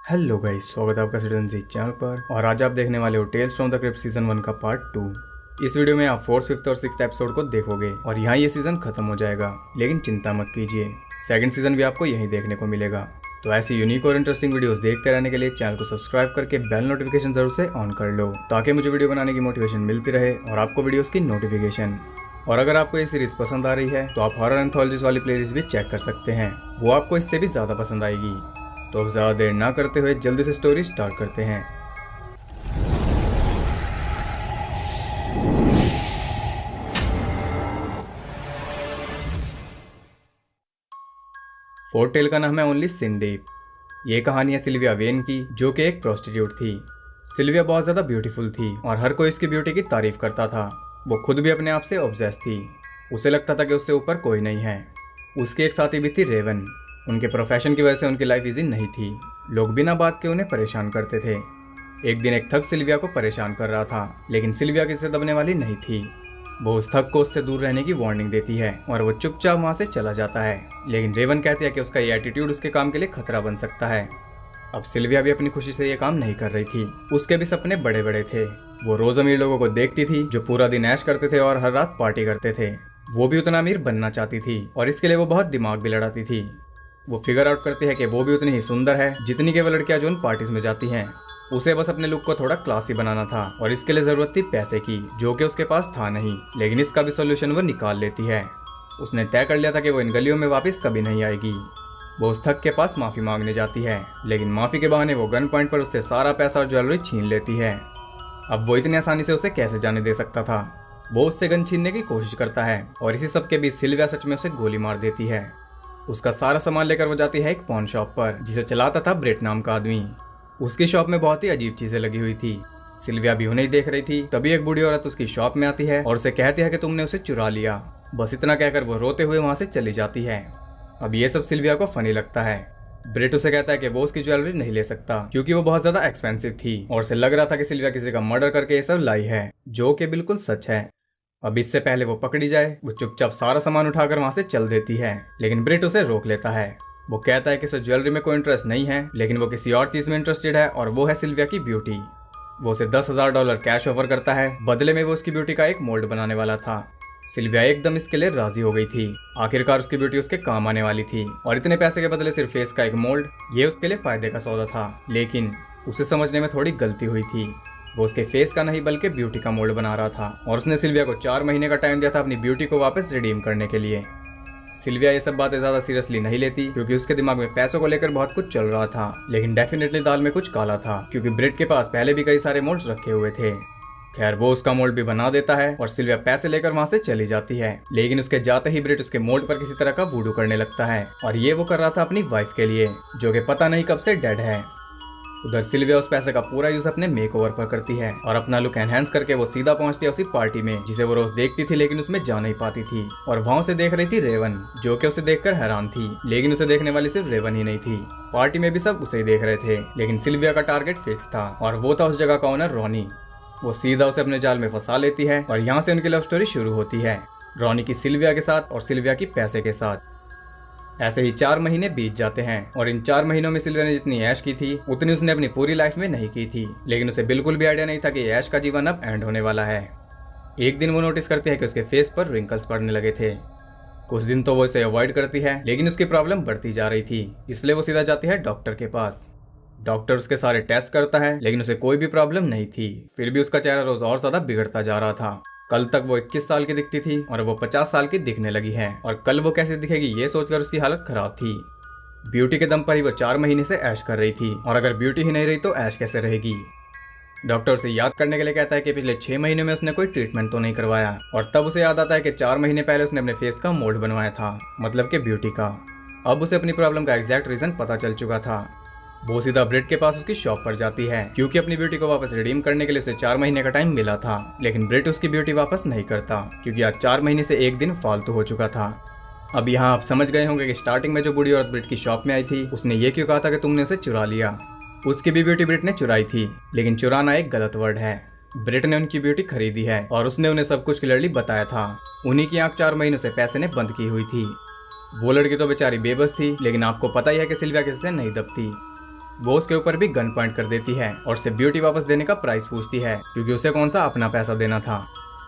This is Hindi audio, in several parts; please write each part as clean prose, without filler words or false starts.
हेलो गाइस, स्वागत है आपका सिटीजन जी चैनल पर। और आज आप देखने वाले हो tales from the crypt season 1 का पार्ट 2। इस वीडियो में आप 4th, 5th और 6th एपिसोड को देखोगे और यहाँ ये सीजन खत्म हो जाएगा। लेकिन चिंता मत कीजिए, सेकंड सीजन भी आपको यहीं देखने को मिलेगा। तो ऐसी यूनिक और इंटरेस्टिंग वीडियोस देखते रहने के लिए चैनल को सब्सक्राइब करके बेल नोटिफिकेशन जरूर से ऑन कर लो, ताकि मुझे वीडियो बनाने की मोटिवेशन मिलती रहे और आपको वीडियोस की नोटिफिकेशन। और अगर आपको ये सीरीज पसंद आ रही है तो आप हॉरर एंथोलॉजीज वाली प्लेलिस्ट भी चेक कर सकते हैं, वो आपको इससे भी ज़्यादा पसंद आएगी। तो अब ज़्यादा देर ना करते हुए जल्दी से स्टोरी स्टार्ट करते हैं। फोर्ट टेल का नाम है ओनली सिंडीप। ये कहानी है सिल्विया वेन की, जो कि एक प्रोस्टिट्यूट थी। सिल्विया बहुत ज़्यादा ब्यूटीफुल थी और हर कोई इसकी ब्यूटी की तारीफ करता था। वो खुद भी अपने आप से ऑब्सेस थी। उसे लगता था कि उससे ऊपर कोई नहीं है। उसकी एक साथी भी थी रेवन। उनके प्रोफेशन की वजह से उनकी लाइफ इजी नहीं थी। लोग बिना बात के उन्हें परेशान करते थे। एक दिन एक थग सिल्विया को परेशान कर रहा था, लेकिन सिल्विया किसी से दबने वाली नहीं थी। वो उस थग को उससे दूर रहने की वार्निंग देती है और वो चुपचाप वहाँ से चला जाता है। लेकिन रेवन कहती है कि उसका ये एटीट्यूड उसके काम के लिए खतरा बन सकता है। अब सिल्विया भी अपनी खुशी से ये काम नहीं कर रही थी। उसके भी सपने बड़े बड़े थे। वो रोज अमीर लोगों को देखती थी जो पूरा दिन ऐश करते थे और हर रात पार्टी करते थे। वो भी उतना अमीर बनना चाहती थी और इसके लिए वो बहुत दिमाग भी लड़ाती थी। वो फिगर आउट करती है कि वो भी उतनी ही सुंदर है जितनी के वो लड़कियां जो उन पार्टीज में जाती हैं। उसे बस अपने लुक को थोड़ा क्लासी बनाना था और इसके लिए जरूरत थी पैसे की, जो कि उसके पास था नहीं। लेकिन इसका भी सोल्यूशन वो निकाल लेती है। उसने तय कर लिया था कि वो इन गलियों में वापस कभी नहीं आएगी। वो उस थग के पास माफी मांगने जाती है, लेकिन माफी के बहाने वो गन पॉइंट पर उससे सारा पैसा और ज्वेलरी छीन लेती है। अब वो इतनी आसानी से उसे कैसे जाने दे सकता था। वो उससे गन छीनने की कोशिश करता है और इसी सब के बीच सिल्विया सच में उसे गोली मार देती है। उसका सारा सामान लेकर वो जाती है एक पॉन शॉप पर, जिसे चलाता था ब्रेट नाम का आदमी। उसकी शॉप में बहुत ही अजीब चीजें लगी हुई थी। सिल्विया भी उन्हें ही देख रही थी। तभी एक बूढ़ी औरत उसकी शॉप में आती है और उसे कहती है कि तुमने उसे चुरा लिया। बस इतना कहकर वो रोते हुए वहां से चली जाती है। अब ये सब सिल्विया को फनी लगता है। ब्रेट उसे कहता है कि वो उसकी ज्वेलरी नहीं ले सकता क्योंकि वो बहुत ज्यादा एक्सपेंसिव थी और उसे लग रहा था कि सिल्विया किसी का मर्डर करके ये सब लाई है, जो कि बिल्कुल सच है। अब इससे पहले वो पकड़ी जाए, वो चुपचाप सारा सामान उठाकर वहां से चल देती है। लेकिन ब्रेट उसे रोक लेता है। वो कहता है कि उसे ज्वेलरी में कोई इंटरेस्ट नहीं है, लेकिन वो किसी और चीज में इंटरेस्टेड है और वो है सिल्विया की ब्यूटी। वो उसे $10,000 कैश ऑफर करता है। बदले में वो उसकी ब्यूटी का एक मोल्ड बनाने वाला था। सिल्विया एकदम इसके लिए राजी हो गई थी। आखिरकार उसकी ब्यूटी उसके काम आने वाली थी और इतने पैसे के बदले सिर्फ फेस का एक मोल्ड, ये उसके लिए फायदे का सौदा था। लेकिन उसे समझने में थोड़ी गलती हुई थी। वो उसके फेस का नहीं बल्कि ब्यूटी का मोल्ड बना रहा था और उसने सिल्विया को 4 महीने का टाइम दिया था अपनी ब्यूटी को वापस रिडीम करने के लिए। सिल्विया ये सब बातें ज्यादा सीरियसली नहीं लेती क्योंकि उसके दिमाग में पैसों को लेकर बहुत कुछ चल रहा था। लेकिन डेफिनेटली दाल में कुछ काला था, क्योंकि ब्रेट के पास पहले भी कई सारे मोल्ड्स रखे हुए थे। खैर, वो उसका मोल्ड भी बना देता है और सिल्विया पैसे लेकर वहां से चली जाती है। लेकिन उसके जाते ही ब्रेट उसके मोल्ड पर किसी तरह का वूडू करने लगता है और ये वो कर रहा था अपनी वाइफ के लिए, जो कि पता नहीं कब से डेड है। उधर सिल्विया उस पैसे का पूरा यूज अपने मेकओवर पर करती है और अपना लुक एनहेंस करके वो सीधा पहुंचती है उसी पार्टी में जिसे वो रोज देखती थी, लेकिन उसमें जा नहीं पाती थी। और वहां उसे देख रही थी रेवन, जो कि उसे देखकर हैरान थी। लेकिन उसे देखने वाली सिर्फ रेवन ही नहीं थी, पार्टी में भी सब उसे ही देख रहे थे। लेकिन सिल्विया का टारगेट फिक्स था और वो था उस जगह का ओनर रॉनी। वो सीधा उसे अपने जाल में फंसा लेती है और यहाँ से उनकी लव स्टोरी शुरू होती है, रॉनी की सिल्विया के साथ और सिल्विया की पैसे के साथ। ऐसे ही 4 महीने बीत जाते हैं और इन 4 महीनों में सिल्विया ने जितनी ऐश की थी उतनी उसने अपनी पूरी लाइफ में नहीं की थी। लेकिन उसे बिल्कुल भी आइडिया नहीं था कि ऐश का जीवन अब एंड होने वाला है। एक दिन वो नोटिस करती है कि उसके फेस पर रिंकल्स पड़ने लगे थे। कुछ दिन तो वो इसे अवॉइड करती है, लेकिन उसकी प्रॉब्लम बढ़ती जा रही थी, इसलिए वो सीधा जाती है डॉक्टर के पास। डॉक्टर उसके सारे टेस्ट करता है, लेकिन उसे कोई भी प्रॉब्लम नहीं थी। फिर भी उसका चेहरा रोज और ज्यादा बिगड़ता जा रहा था। कल तक वो 21 साल की दिखती थी और वो 50 साल की दिखने लगी है, और कल वो कैसे दिखेगी ये सोचकर उसकी हालत खराब थी। ब्यूटी के दम पर ही वो 4 महीने से ऐश कर रही थी, और अगर ब्यूटी ही नहीं रही तो ऐश कैसे रहेगी। डॉक्टर उसे याद करने के लिए कहता है कि पिछले 6 महीने में उसने कोई ट्रीटमेंट तो नहीं करवाया, और तब उसे याद आता है कि 4 महीने पहले उसने अपने फेस का मोल्ड बनवाया था, मतलब कि ब्यूटी का। अब उसे अपनी प्रॉब्लम का एग्जैक्ट रीजन पता चल चुका था। वो सीधा ब्रेट के पास उसकी शॉप पर जाती है, क्योंकि अपनी ब्यूटी को वापस रिडीम करने के लिए उसे 4 महीने का टाइम मिला था। लेकिन ब्रेट उसकी ब्यूटी वापस नहीं करता, क्योंकि आज 4 महीने से एक दिन फालतू हो चुका था। अब यहाँ आप समझ गए होंगे कि स्टार्टिंग में जो बूढ़ी औरत ब्रेट की शॉप में आई थी, उसने ये क्यों कहा था कि तुमने उसे चुरा लिया। उसकी भी ब्यूटी ब्रेट ने चुराई थी, लेकिन चुराना एक गलत वर्ड है। ब्रेट ने उनकी ब्यूटी खरीदी है और उसने उन्हें सब कुछ क्लियरली बताया था। उन्हीं की आंख 4 महीनों से पैसे ने बंद की हुई थी। वो लड़की तो बेचारी बेबस थी, लेकिन आपको पता ही है कि सिल्विया किसी से नहीं दबती। वो उसके ऊपर भी गन पॉइंट कर देती है और उसे ब्यूटी वापस देने का प्राइस पूछती है, क्योंकि उसे कौन सा अपना पैसा देना था।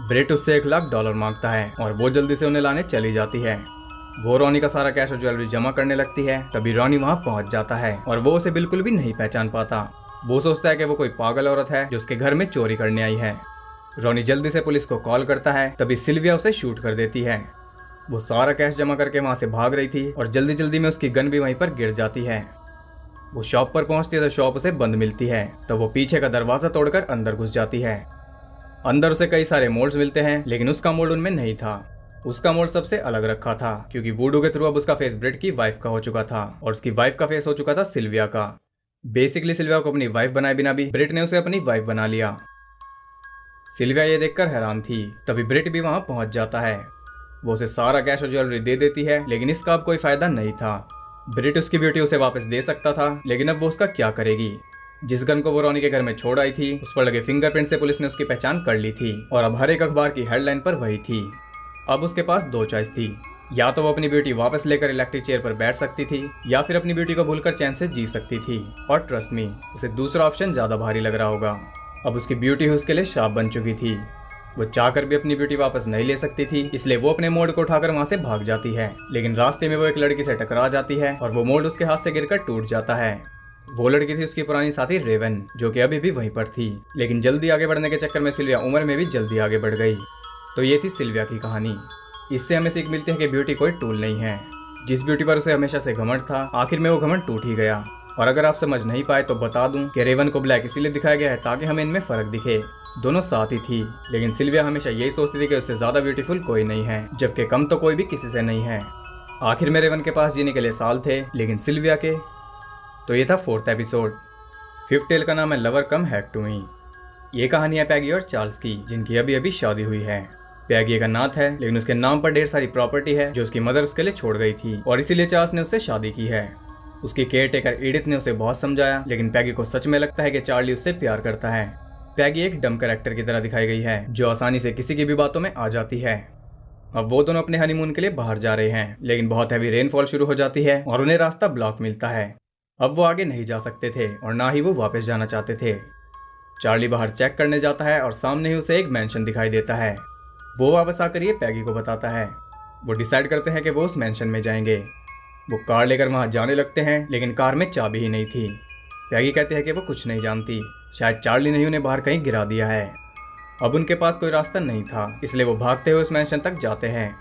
ब्रिट उससे $1,00,000 मांगता है और वो जल्दी से उन्हें लाने चली जाती है। वो रॉनी का सारा कैश और ज्वेलरी जमा करने लगती है। तभी रॉनी वहाँ पहुँच जाता है और वो उसे बिल्कुल भी नहीं पहचान पाता। वो सोचता है कि वो कोई पागल औरत है जो उसके घर में चोरी करने आई है। रॉनी जल्दी से पुलिस को कॉल करता है। तभी सिल्विया उसे शूट कर देती है। वो सारा कैश जमा करके वहाँ से भाग रही थी और जल्दी जल्दी में उसकी गन भी वहीं पर गिर जाती है। वो शॉप पर पहुंचती है तो शॉप उसे बंद मिलती है। तो वो पीछे का दरवाजा तोड़कर अंदर घुस जाती है। अंदर उसे कई सारे मोल्ड्स मिलते हैं, लेकिन उसका मोल्ड उनमें नहीं था। उसका मोल्ड सबसे अलग रखा था, क्योंकि वूडू के थ्रू अब उसका फेस ब्रिट की वाइफ का हो चुका था और उसकी वाइफ का फेस हो चुका था सिल्विया का। बेसिकली सिल्विया को अपनी वाइफ बनाए बिना भी ब्रिट ने उसे अपनी वाइफ बना लिया। सिल्विया ये देखकर हैरान थी। तभी ब्रिट भी वहां पहुंच जाता है। वो उसे सारा कैश और ज्वेलरी दे देती है, लेकिन इसका अब कोई फायदा नहीं था। ब्रिट उसकी ब्यूटी उसे वापस दे सकता था, लेकिन अब वो उसका क्या करेगी। जिस गन को वो रॉनी के घर में छोड़ आई थी, उस पर लगे फिंगरप्रिंट से पुलिस ने उसकी पहचान कर ली थी और अब हर एक अखबार की हेडलाइन पर वही थी। अब उसके पास दो चॉइस थी, या तो वो अपनी ब्यूटी वापस लेकर इलेक्ट्रिक चेयर पर बैठ सकती थी, या फिर अपनी ब्यूटी को भूलकर चैन से जी सकती थी। और ट्रस्ट मी, उसे दूसरा ऑप्शन ज्यादा भारी लग रहा होगा। अब उसकी ब्यूटी उसके लिए शाप बन चुकी थी। वो चाहकर भी अपनी ब्यूटी वापस नहीं ले सकती थी, इसलिए वो अपने मोल्ड को उठाकर वहां से भाग जाती है। लेकिन रास्ते में वो एक लड़की से टकरा जाती है और वो मोल्ड उसके हाथ से गिरकर टूट जाता है। वो लड़की थी उसकी पुरानी साथी रेवन, जो कि अभी भी वहीं पर थी। लेकिन जल्दी आगे बढ़ने के चक्कर में सिल्विया उम्र में भी जल्दी आगे बढ़ गई। तो ये थी सिल्विया की कहानी। इससे हमें सीख मिलती है कि ब्यूटी कोई टूल नहीं है। जिस ब्यूटी पर उसे हमेशा से घमंड था, आखिर में वो घमंड टूट ही गया। और अगर आप समझ नहीं पाए तो बता दूं कि रेवन को ब्लैक इसीलिए दिखाया गया है ताकि हमें इनमें फर्क दिखे। दोनों साथ ही थी, लेकिन सिल्विया हमेशा यही सोचती थी कि उससे ज्यादा ब्यूटीफुल कोई नहीं है, जबकि कम तो कोई भी किसी से नहीं है। आखिर में रेवन के पास जीने के लिए साल थे, लेकिन सिल्विया के। तो ये था 4th एपिसोड। 5th टेल का नाम है lover come hack to me. ये कहानी है पैगी और चार्ल्स की, जिनकी अभी अभी शादी हुई है। पैगी एक अनाथ है, लेकिन उसके नाम पर ढेर सारी प्रॉपर्टी है जो उसकी मदर उसके लिए छोड़ गई थी, और इसीलिए चार्ल्स ने उससे शादी की है। उसकी केयरटेकर एडिथ ने उसे बहुत समझाया, लेकिन पैगी को सच में लगता है कि चार्ली उससे प्यार करता है। पैगी एक डम कैरेक्टर की तरह दिखाई गई है, जो आसानी से किसी की भी बातों में आ जाती है। अब वो दोनों अपने हनीमून के लिए बाहर जा रहे हैं, लेकिन बहुत हैवी रेनफॉल शुरू हो जाती है और उन्हें रास्ता ब्लॉक मिलता है। अब वो आगे नहीं जा सकते थे और ना ही वो वापस जाना चाहते थे। चार्ली बाहर चेक करने जाता है और सामने ही उसे एक मैंशन दिखाई देता है। वो वापस आकर ये पैगी को बताता है। वो डिसाइड करते हैं कि वो उस मैंशन में जाएंगे। वो कार लेकर वहां जाने लगते हैं, लेकिन कार में चाबी ही नहीं थी। पैगी कहते हैं कि वो कुछ नहीं जानती, शायद चार्ली ने उन्हें बाहर कहीं गिरा दिया है। अब उनके पास कोई रास्ता नहीं था, इसलिए वो भागते हुए उस मैंशन तक जाते हैं।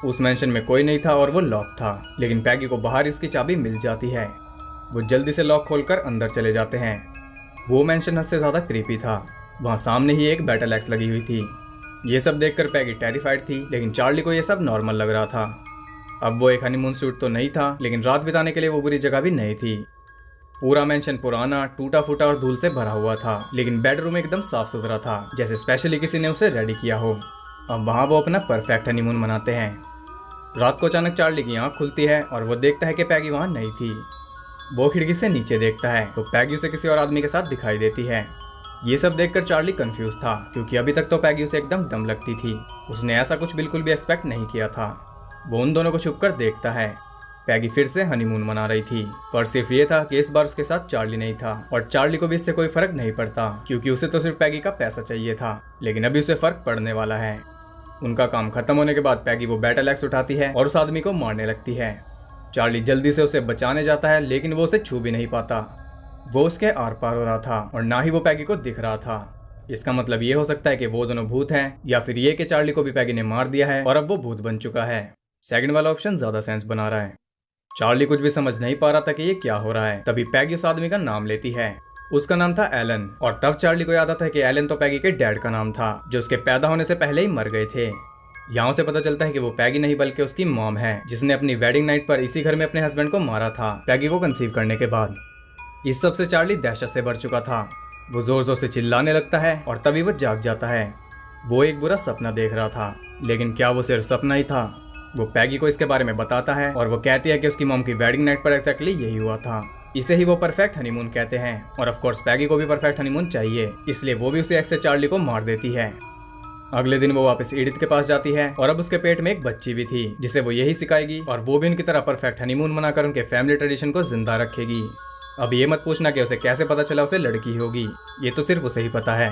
उस मैंशन में कोई नहीं था और वो लॉक था, लेकिन पैगी को बाहर उसकी चाबी मिल जाती है। वो जल्दी से लॉक खोलकर अंदर चले जाते हैं। वो मैंशन हद से ज्यादा क्रीपी था। वहाँ सामने ही एक बैटल एक्स लगी हुई थी। ये सब देखकर पैगी टेरिफाइड थी, लेकिन चार्ली को ये सब नॉर्मल लग रहा था। अब वो एक हनीमून सूट तो नहीं था, लेकिन रात बिताने के लिए वो बुरी जगह भी नहीं थी। पूरा मेंशन पुराना, टूटा फूटा और धूल से भरा हुआ था, लेकिन बेडरूम एकदम साफ सुथरा था, जैसे स्पेशली किसी ने उसे रेडी किया हो। अब वहाँ वो अपना परफेक्ट हनीमून मनाते हैं। रात को अचानक चार्ली की आंख खुलती है और वो देखता है कि पैगी वहाँ नहीं थी। वो खिड़की से नीचे देखता है तो पैगी उसे किसी और आदमी के साथ दिखाई देती है। ये सब देखकर चार्ली कंफ्यूज था, क्योंकि अभी तक तो पैगी उसे एकदम डम लगती थी। उसने ऐसा कुछ बिल्कुल भी एक्सपेक्ट नहीं किया था। वो उन दोनों को छुपकर देखता है। पैगी फिर से हनीमून मना रही थी। फर्क सिर्फ ये था कि इस बार उसके साथ चार्ली नहीं था, और चार्ली को भी इससे कोई फर्क नहीं पड़ता, क्योंकि उसे तो सिर्फ पैगी का पैसा चाहिए था। लेकिन अभी उसे फर्क पड़ने वाला है। उनका काम खत्म होने के बाद पैगी वो बैटल एक्स उठाती है और उस आदमी को मारने लगती है। चार्ली जल्दी से उसे बचाने जाता है, लेकिन वो उसे छू भी नहीं पाता। वो उसके आर पार हो रहा था और ना ही वो पैगी को दिख रहा था। इसका मतलब ये हो सकता है कि वो दोनों भूत हैं, या फिर ये कि चार्ली को भी पैगी ने मार दिया है और अब वो भूत बन चुका है। सेकंड वाला ऑप्शन ज्यादा सेंस बना रहा है। चार्ली कुछ भी समझ नहीं पा रहा था कि ये क्या हो रहा है। तभी पैगी उस आदमी का नाम लेती है। उसका नाम था एलन, और तब चार्ली को याद आता है कि एलन तो पैगी के डैड का नाम था, जो उसके पैदा होने से पहले ही मर गए थे। यहाँ से पता चलता है कि वो पैगी नहीं बल्कि उसकी मॉम है, जिसने अपनी वेडिंग नाइट पर इसी घर में अपने हस्बैंड को मारा था, पैगी को कंसीव करने के बाद। इस सब से चार्ली दहशत से भर चुका था। वो जोर जोर से चिल्लाने लगता है और तभी वो जाग जाता है। वो एक बुरा सपना देख रहा था, लेकिन क्या वो सिर्फ सपना ही था? वो पैगी को इसके बारे में बताता है और वो कहती है कि उसकी मॉम की वेडिंग नाइट पर एक्जैक्टली यही हुआ था। इसे ही वो परफेक्ट हनीमून कहते हैं, और ऑफ कोर्स पैगी को भी परफेक्ट हनीमून चाहिए, इसलिए वो भी उसे एक्स से चार्ली को मार देती है। अगले दिन वो वापस एडिथ के पास जाती है, और अब उसके पेट में एक बच्ची भी थी, जिसे वो यही सिखाएगी, और वो भी उनकी तरह परफेक्ट हनीमून मनाकर उनके फैमिली ट्रेडिशन को जिंदा रखेगी। अब ये मत पूछना कि उसे कैसे पता चला उसे लड़की होगी, ये तो सिर्फ उसे ही पता है।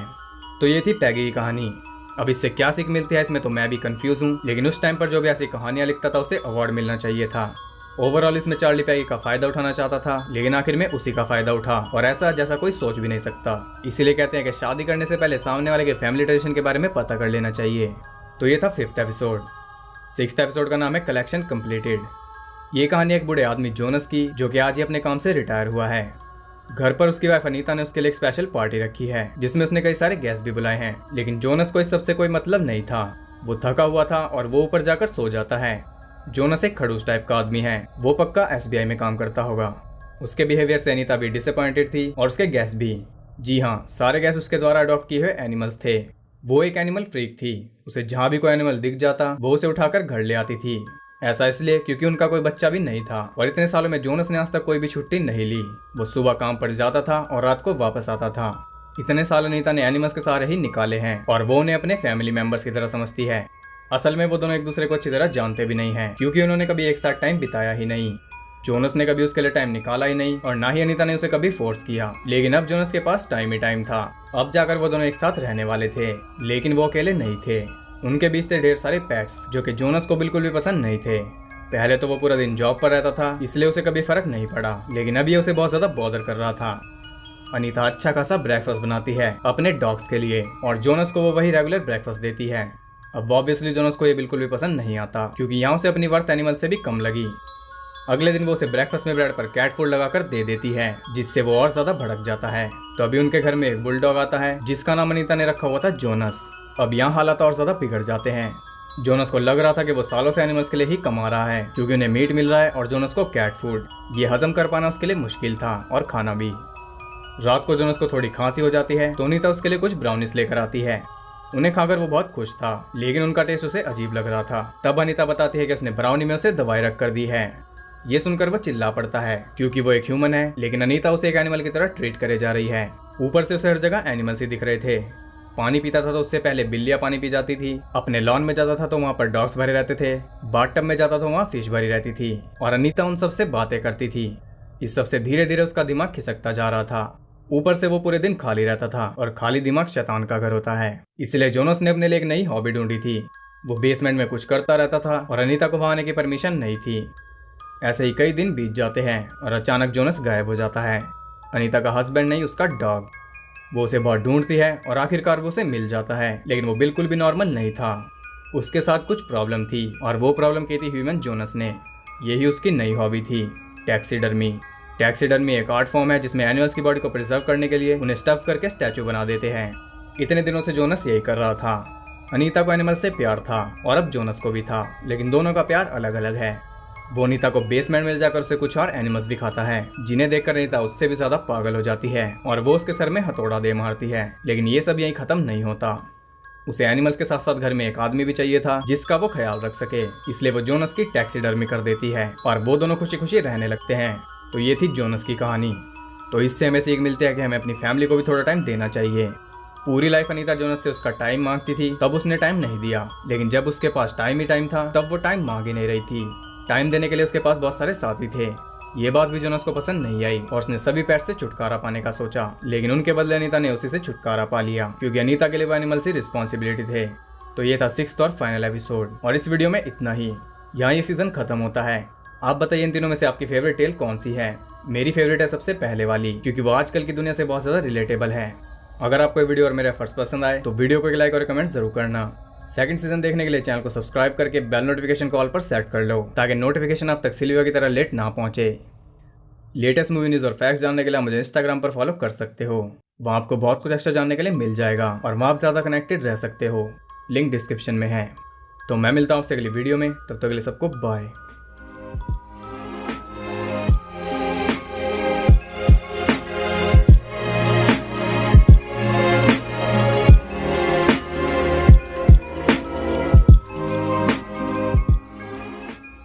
तो ये थी पैगी की कहानी। अब इससे क्या सीख मिलती है इसमें तो मैं भी कंफ्यूज हूँ, लेकिन उस टाइम पर जो भी ऐसी कहानियां लिखता था उसे अवार्ड मिलना चाहिए था। ओवरऑल इसमें चार्ली पैगी का फायदा उठाना चाहता था, लेकिन आखिर में उसी का फायदा उठा, और ऐसा जैसा कोई सोच भी नहीं सकता। इसीलिए कहते हैं कि शादी करने से पहले सामने वाले के फैमिली ट्रेडिशन के बारे में पता कर लेना चाहिए। तो ये था 5th एपिसोड। 6th एपिसोड का नाम है कलेक्शन कंप्लीटेड। ये कहानी एक बूढ़े आदमी जोनस की, जो कि आज ही अपने काम से रिटायर हुआ है। घर पर उसकी वाइफ अनीता ने उसके लिए एक स्पेशल पार्टी रखी है, जिसमें उसने कई सारे गेस्ट भी बुलाए हैं, लेकिन जोनस को इस सबसे कोई मतलब नहीं था। वो थका हुआ था और वो ऊपर जाकर सो जाता है। जोनस एक खड़ूस टाइप का आदमी है, वो पक्का SBI में काम करता होगा। उसके बिहेवियर से अनीता भी डिसअपॉइंटेड थी और उसके गेस्ट भी। जी हाँ, सारे गेस्ट उसके द्वारा अडॉप्ट किए हुए एनिमल्स थे। वो एक एनिमल फ्रीक थी, उसे जहाँ भी कोई एनिमल दिख जाता वो उसे उठाकर घर ले आती थी। ऐसा इसलिए क्योंकि उनका कोई बच्चा भी नहीं था, और इतने सालों में जोनस ने आज तक कोई भी छुट्टी नहीं ली। वो सुबह काम पर जाता था और रात को वापस आता था। इतने साल अनीता ने एनिमल्स के सहारे ही निकाले हैं, और वो उन्हें अपने फैमिली मेंबर्स की तरह समझती है। असल में वो दोनों एक दूसरे को अच्छी तरह जानते भी नहीं हैं, क्योंकि उन्होंने कभी एक साथ टाइम बिताया ही नहीं। जोनस ने कभी उसके लिए टाइम निकाला ही नहीं, और ना ही अनीता ने उसे कभी फोर्स किया। लेकिन अब जोनस के पास टाइम ही टाइम था। अब जाकर वो दोनों एक साथ रहने वाले थे, लेकिन वो अकेले नहीं थे। उनके बीच थे ढेर सारे पेट्स, जो कि जोनस को बिल्कुल भी पसंद नहीं थे। पहले तो वो पूरा दिन जॉब पर रहता था, इसलिए उसे कभी फर्क नहीं पड़ा, लेकिन अब ये उसे बहुत ज्यादा बॉदर कर रहा था। अनीता अच्छा खासा ब्रेकफास्ट बनाती है अपने डॉग्स के लिए, और जोनस को वो वही रेगुलर ब्रेकफास्ट देती है। अब ऑब्वियसली जोनस को ये बिल्कुल भी पसंद नहीं आता, क्योंकि यहाँ उसे अपनी वर्थ एनिमल से भी कम लगी। अगले दिन वो उसे ब्रेकफास्ट में ब्रेड पर कैट फूड लगाकर दे देती है, जिससे वो और ज्यादा भड़क जाता है। तो अभी उनके घर में एक बुलडॉग आता है, जिसका नाम अनीता ने रखा हुआ था जोनस। अब यहाँ हालात और ज्यादा बिगड़ जाते हैं। जोनस को लग रहा था कि वो सालों से एनिमल्स के लिए ही कमा रहा है, क्योंकि उन्हें मीट मिल रहा है और जोनस को कैट फूड। ये हजम कर पाना उसके लिए मुश्किल था, और खाना भी। रात को जोनस को थोड़ी खांसी हो जाती है, तो अनीता उसके लिए कुछ ब्राउनीज लेकर आती है। उन्हें खाकर वो बहुत खुश था, लेकिन उनका टेस्ट उसे अजीब लग रहा था। तब अनीता बताती है कि उसने ब्राउनी में उसे दवाई रख कर दी है। ये सुनकर वो चिल्ला पड़ता है, क्योंकि वो एक ह्यूमन है, लेकिन अनीता उसे एक एनिमल की तरह ट्रीट करे जा रही है। ऊपर से उसे हर जगह एनिमल्स ही दिख रहे थे। पानी पीता था तो उससे पहले बिल्लियां पानी पी जाती थी। अपने लॉन में जाता था तो वहाँ पर डॉग्स भरे रहते थे। बाथटब में जाता तो वहाँ फिश भरी रहती थी, और अनीता उन सबसे बातें करती थी। इस सबसे धीरे धीरे उसका दिमाग खिसकता जा रहा था। ऊपर से वो पूरे दिन खाली रहता था, और खाली दिमाग शैतान का घर होता है। इसलिए जोनस ने अपने लिए एक नई हॉबी ढूंढी थी। वो बेसमेंट में कुछ करता रहता था, और अनीता को वहां आने की परमिशन नहीं थी। ऐसे ही कई दिन बीत जाते हैं, और अचानक जोनस गायब हो जाता है। अनीता का हस्बैंड नहीं, उसका डॉग। वो उसे बहुत ढूंढती है, और आखिरकार वो उसे मिल जाता है, लेकिन वो बिल्कुल भी नॉर्मल नहीं था। उसके साथ कुछ प्रॉब्लम थी, और वो प्रॉब्लम की थी ह्यूमन जोनस ने। यही उसकी नई हॉबी थी, टैक्सीडर्मी। टैक्सीडर्मी एक आर्ट फॉर्म है जिसमें एनिमल्स की बॉडी को प्रिजर्व करने के लिए उन्हें स्टफ करके स्टैचू बना देते हैं। इतने दिनों से जोनस यही कर रहा था। अनीता को एनिमल से प्यार था, और अब जोनस को भी था, लेकिन दोनों का प्यार अलग अलग है। वो अनीता को बेसमेंट में जाकर उसे कुछ और एनिमल्स दिखाता है, जिन्हें देखकर अनीता उससे भी ज्यादा पागल हो जाती है, और वो उसके सर में हथौड़ा दे मारती है। लेकिन ये सब यहीं खत्म नहीं होता। उसे एनिमल्स के साथ साथ घर में एक आदमी भी चाहिए था, जिसका वो ख्याल रख सके। इसलिए वो जोनस की टैक्सीडर्मी कर देती है, और वो दोनों खुशी खुशी रहने लगते हैं। तो ये थी जोनस की कहानी। तो इससे हमें सीख मिलती है कि हमें अपनी फैमिली को भी थोड़ा टाइम देना चाहिए। पूरी लाइफ अनीता जोनस से उसका टाइम मांगती थी, तब उसने टाइम नहीं दिया, लेकिन जब उसके पास टाइम ही टाइम था तब वो टाइम मांग ही नहीं रही थी। टाइम देने के लिए उसके पास बहुत सारे साथी थे। ये बात भी जोनस को पसंद नहीं आई, और उसने सभी पेट से छुटकारा पाने का सोचा, लेकिन उनके बदले अनीता ने उसी से छुटकारा पा लिया, क्योंकि अनीता के लिए वो एनिमल से रिस्पॉन्सिबिलिटी थे। तो ये था 6th और फाइनल एपिसोड, और इस वीडियो में इतना ही। यहाँ ये सीजन खत्म होता है। आप बताइए इन तीनों में से आपकी फेवरेट टेल कौन सी है? मेरी फेवरेट है सबसे पहले वाली, क्योंकि वो आजकल की दुनिया से बहुत ज्यादा रिलेटेबल है। अगर आपको ये वीडियो और मेरे एफर्ट्स पसंद आए तो वीडियो को एक लाइक और कमेंट जरूर करना। सेकंड सीजन देखने के लिए चैनल को सब्सक्राइब करके बेल नोटिफिकेशन को ऑल पर सेट कर लो, ताकि नोटिफिकेशन आप तक सिल्विया की तरह लेट ना पहुंचे। लेटेस्ट मूवी न्यूज़ और फैक्ट्स जानने के लिए मुझे इंस्टाग्राम पर फॉलो कर सकते हो। वहाँ आपको बहुत कुछ एक्स्ट्रा जानने के लिए मिल जाएगा, और वहाँ आप ज़्यादा कनेक्टेड रह सकते हो। लिंक डिस्क्रिप्शन में है। तो मैं मिलता हूँ आपसे अगली वीडियो में, तब तक के लिए सबको बाय।